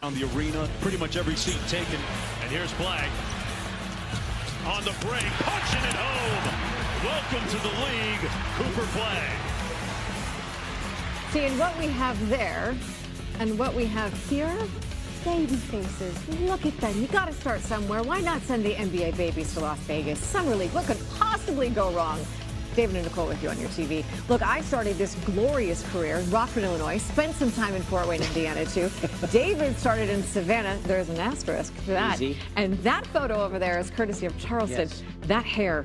On the arena, pretty much every seat taken. And here's Flagg on the break, punching it home. Welcome to the league, Cooper Flagg. See, and what we have there and what we have here, baby faces. Look at them. You got to start somewhere. Why not send the NBA babies to Las Vegas? Summer League. What could possibly go wrong? David and Nicole with you on your TV. Look, I started this glorious career in Rockford, Illinois, spent some time in Fort Wayne, Indiana, too. David started in Savannah. There's an asterisk for that. Easy. And that photo over there is courtesy of Charleston. Yes. That hair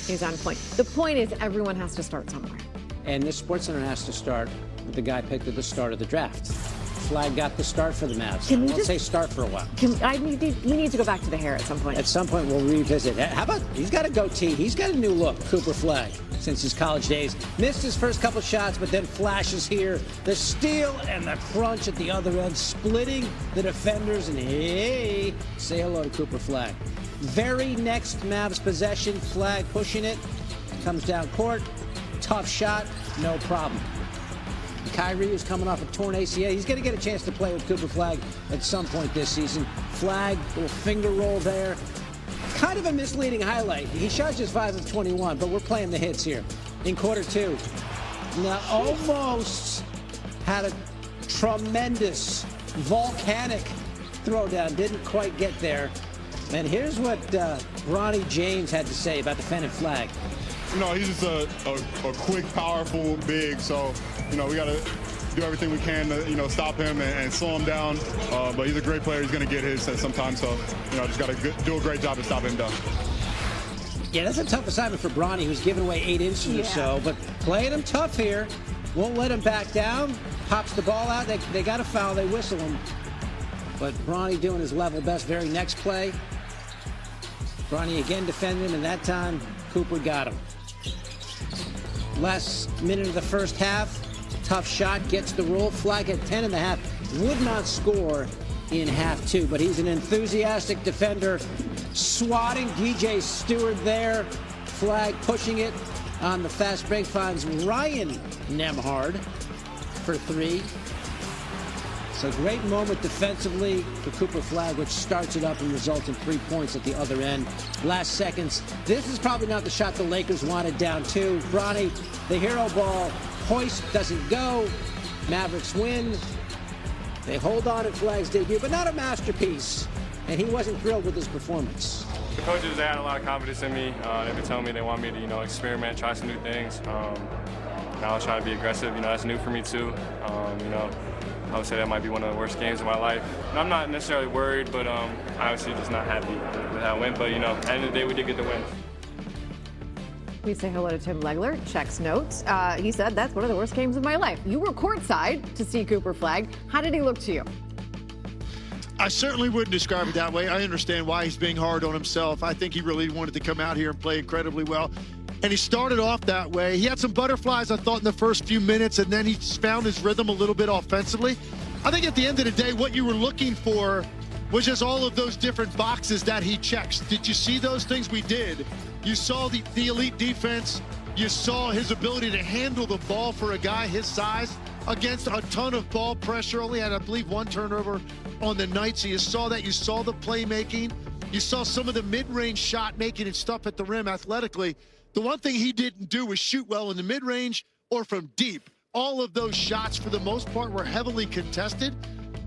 is on point. The point is everyone has to start somewhere. And this Sportscenter has to start with the guy picked at the start of the draft. Flagg got the start for the Mavs. Can we Let's say start for a while. We need to go back to the hair at some point. At some point, we'll revisit. How about, he's got a goatee. He's got a new look, Cooper Flagg, since his college days. Missed his first couple shots, but then flashes here. The steal and the crunch at the other end, splitting the defenders. And hey, say hello to Cooper Flagg. Very next Mavs possession, Flagg pushing it. Comes down court. Tough shot, no problem. Kyrie is coming off a torn ACL. He's going to get a chance to play with Cooper Flagg at some point this season. Flagg, little finger roll there. Kind of a misleading highlight. He shot just 5 of 21, but we're playing the hits here. In quarter two, now almost had a tremendous volcanic throwdown. Didn't quite get there. And here's what Bronny James had to say about defending Flagg. You know, he's just a quick, powerful big. So, you know, we got to do everything we can to, you know, stop him and slow him down. But he's a great player. He's going to get his sometimes. So, you know, just got to do a great job to stop him down. Yeah, that's a tough assignment for Bronny, who's given away 8 inches or so. But playing him tough here. Won't let him back down. Pops the ball out. They got a foul. They whistle him. But Bronny doing his level best. Very next play. Bronny again defending him, and that time Cooper got him. Last minute of the first half, tough shot, gets the roll. Flagg at 10.5, would not score in half two, but he's an enthusiastic defender, swatting DJ Stewart there. Flagg pushing it on the fast break, finds Ryan Nembhard for 3. So great moment defensively for Cooper Flagg, which starts it up and results in 3 points at the other end. Last seconds. This is probably not the shot the Lakers wanted down 2. Bronny, the hero ball, hoist doesn't go. Mavericks win. They hold on at Flagg's debut, but not a masterpiece. And he wasn't thrilled with his performance. The coaches, they had a lot of confidence in me. They've been telling me they want me to, you know, experiment, try some new things. And I was trying to be aggressive. You know, that's new for me too. You know, I would say that might be one of the worst games of my life. And I'm not necessarily worried, but obviously just not happy with how it went. But, you know, at the end of the day, we did get the win. We say hello to Tim Legler, checks notes. He said, that's one of the worst games of my life. You were courtside to see Cooper Flagg. How did he look to you? I certainly wouldn't describe it that way. I understand why he's being hard on himself. I think he really wanted to come out here and play incredibly well. And he started off that way. He had some butterflies, I thought, in the first few minutes, and then he found his rhythm a little bit offensively. I think at the end of the day, what you were looking for was just all of those different boxes that he checks. Did you see those things? We did. You saw the elite defense. You saw his ability to handle the ball for a guy his size against a ton of ball pressure. Only had, I believe, 1 turnover on the night. So you saw that. You saw the playmaking. You saw some of the mid-range shot making and stuff at the rim athletically. The one thing he didn't do was shoot well in the mid-range or from deep. All of those shots, for the most part, were heavily contested.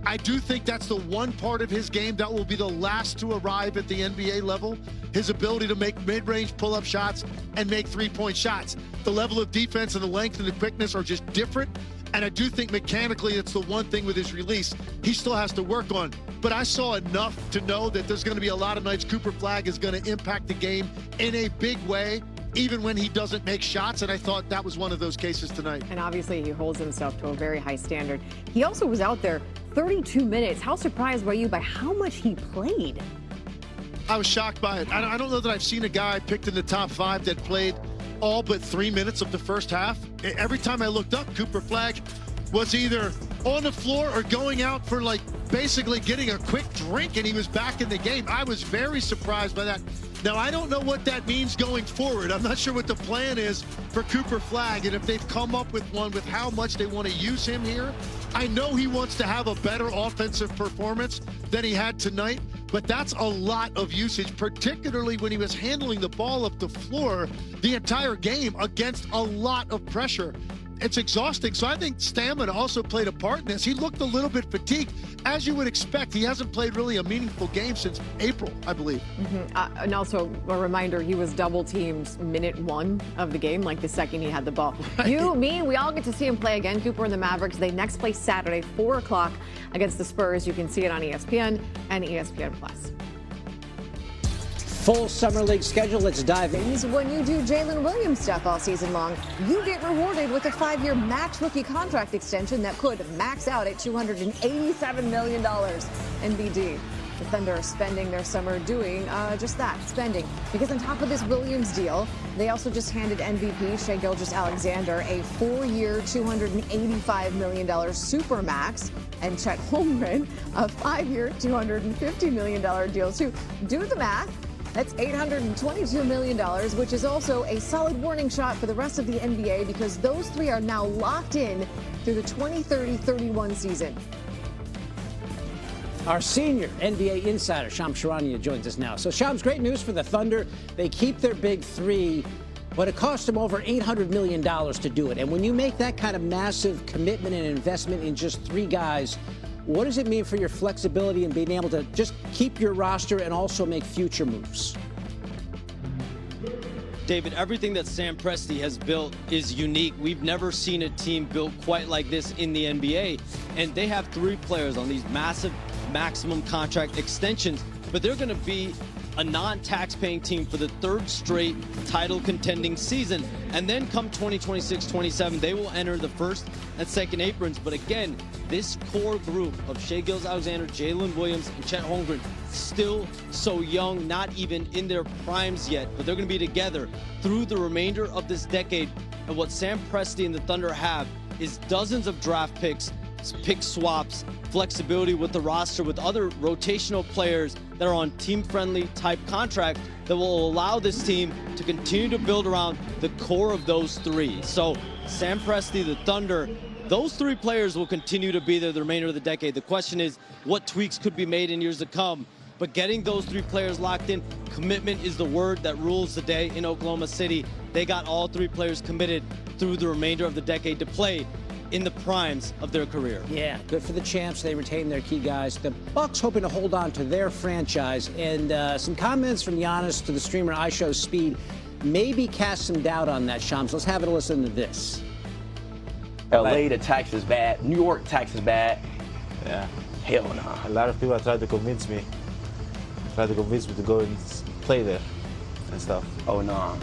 I do think that's the one part of his game that will be the last to arrive at the NBA level. His ability to make mid-range pull-up shots and make 3-point shots. The level of defense and the length and the quickness are just different. And I do think mechanically it's the one thing with his release he still has to work on. But I saw enough to know that there's going to be a lot of nights Cooper Flagg is going to impact the game in a big way, even when he doesn't make shots, and I thought that was one of those cases tonight. And obviously he holds himself to a very high standard. He also was out there 32 minutes. How surprised were you by how much he played? I was shocked by it. I don't know that I've seen a guy picked in the top 5 that played all but 3 minutes of the first half. Every time I looked up, Cooper Flagg was either on the floor or going out for, like, basically getting a quick drink, and he was back in the game. I was very surprised by that. Now, I don't know what that means going forward. I'm not sure what the plan is for Cooper Flagg, and if they've come up with one with how much they want to use him here. I know he wants to have a better offensive performance than he had tonight, but that's a lot of usage, particularly when he was handling the ball up the floor the entire game against a lot of pressure. It's exhausting. So I think stamina also played a part in this. He looked a little bit fatigued, as you would expect. He hasn't played really a meaningful game since April, I believe. And also a reminder, he was double teamed minute 1 of the game, like the second he had the ball. Right. You, me, we all get to see him play again. Cooper and the Mavericks. They next play Saturday, 4 o'clock against the Spurs. You can see it on ESPN and ESPN+. Full summer league schedule. Let's dive in. When you do Jalen Williams stuff all season long, you get rewarded with a 5-year max rookie contract extension that could max out at $287 million. NBD. The Thunder are spending their summer doing just that, spending. Because on top of this Williams deal, they also just handed MVP Shai Gilgeous-Alexander a 4-year, $285 million supermax, and Chet Holmgren a 5-year, $250 million deal too. Do the math. That's $822 million, which is also a solid warning shot for the rest of the NBA because those three are now locked in through the 2030-31 season. Our senior NBA insider, Shams Charania, joins us now. So, Shams, great news for the Thunder. They keep their big three, but it cost them over $800 million to do it. And when you make that kind of massive commitment and investment in just 3 guys, what does it mean for your flexibility and being able to just keep your roster and also make future moves? David, everything that Sam Presti has built is unique. We've never seen a team built quite like this in the NBA. And they have 3 players on these massive maximum contract extensions, but they're going to be a non-tax-paying team for the 3rd straight title-contending season. And then come 2026-27, they will enter the 1st and 2nd aprons. But again, this core group of Shai Gilgeous-Alexander, Jalen Williams, and Chet Holmgren, still so young, not even in their primes yet, but they're going to be together through the remainder of this decade. And what Sam Presti and the Thunder have is dozens of draft picks, pick swaps, flexibility with the roster, with other rotational players that are on team-friendly type contract that will allow this team to continue to build around the core of those 3. So Sam Presti, the Thunder, those 3 players will continue to be there the remainder of the decade. The question is what tweaks could be made in years to come. But getting those 3 players locked in, commitment is the word that rules the day in Oklahoma City. They got all 3 players committed through the remainder of the decade to play in the primes of their career. Yeah, good for the champs. They retain their key guys. The Bucks hoping to hold on to their franchise. And some comments from Giannis to the streamer iShowSpeed maybe cast some doubt on that, Shams. Let's have a listen to this. LA, the tax is bad. New York, tax is bad. Yeah. Hell no. A lot of people tried to convince me to go and play there and stuff. Oh no.